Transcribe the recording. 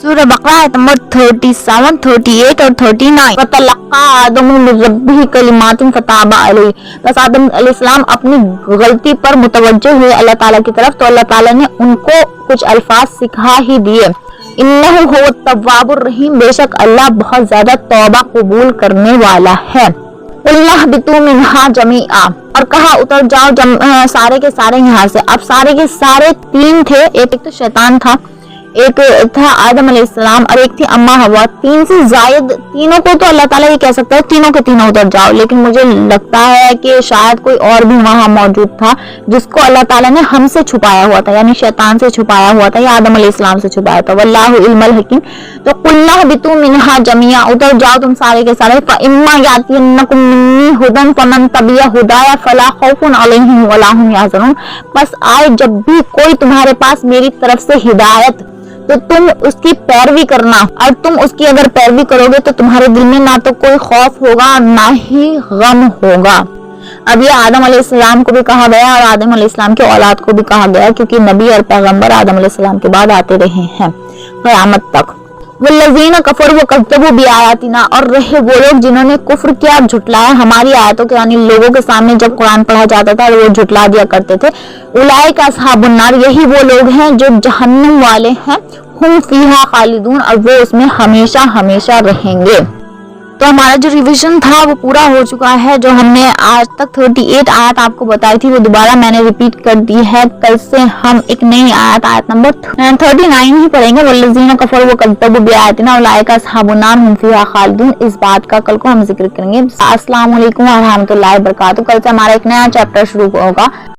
सूरह बकरा आयत नंबर 37, 38 और 39। फतलक्का आदम मिन रब्बिही कलिमातिन फताबा अलैहि। बस आदम अलैहिस्सलाम अपनी गलती पर मुतवज्जो हुए अल्लाह ताला की तरफ, तो अल्लाह ताला ने उनको कुछ अल्फाज सिखा ही दिए। इन्नहु हुवत तव्वाबुर रहीम, बेशक अल्लाह बहुत ज्यादा तौबा कबूल करने वाला है। उल्लाह बितु मिन्हा जमीआ, और कहा उतर जाओ सारे के सारे यहाँ से। अब सारे के सारे तीन थे, एक तो शैतान था, एक था आदम अलैहिस्सलाम और एक थी अम्मा हवा। तीन से जायद, तीनों को तो अल्लाह ताला ये कह सकता है तीनों के तीनों उतर जाओ, लेकिन मुझे लगता है कि शायद कोई और भी वहां मौजूद था जिसको अल्लाह ताला ने हमसे छुपाया हुआ था, यानी शैतान से छुपाया हुआ था या आदम अलैहिस्सलाम से छुपाया था। वल्लाहु इल्मुल हकीम। तो कुल्ला बितु मिन्हा जमिया, उतर जाओ तुम सारे के सारे। फइम्मा यातियन्नकुम मिन्नी हुदन फमन तबिया हुदाया फला खौफुन अलैहिम वला हुम यहज़नून। बस आए जब भी कोई तुम्हारे पास मेरी तरफ से हिदायत, तो तुम उसकी पैरवी करना, और तुम उसकी अगर पैरवी करोगे तो तुम्हारे दिल में ना तो कोई खौफ होगा ना ही गम होगा। अब ये आदम अलैहिस्सलाम को भी कहा गया और आदम अलैहिस्सलाम के औलाद को भी कहा गया, क्योंकि नबी और पैगंबर आदम अलैहिस्सलाम के बाद आते रहे हैं क़यामत तक। वल्लज़ीना कफ़रू व कज़्ज़बू बिआयातिना, और रहे वो लोग जिन्होंने कुफ्र किया, झुटलाया हमारी आयतों के, यानी लोगों के सामने जब कुरान पढ़ा जाता था वो झुटला दिया करते थे। उलाइका अस्हाबुन नार, यही वो लोग हैं जो जहन्नम वाले हैं। हुम फीहा खालिदून, और वो उसमें हमेशा हमेशा रहेंगे। तो हमारा जो रिवीजन था वो पूरा हो चुका है। जो हमने आज तक 38 आयत आपको बताई थी वो दोबारा मैंने रिपीट कर दी है। कल से हम एक नई आयत नंबर 39 ही पढ़ेंगे। वल्लज़ीना कफ़रू व कज़्ज़बू बिआयातिना उलाइका अस्हाबुन नार हुम फीहा खालिदून। इस बात का कल को हम जिक्र करेंगे। अस्सलामु अलैकुम व रहमतुल्लाहि व बरकातहू। कल से हमारा एक नया चैप्टर शुरू होगा।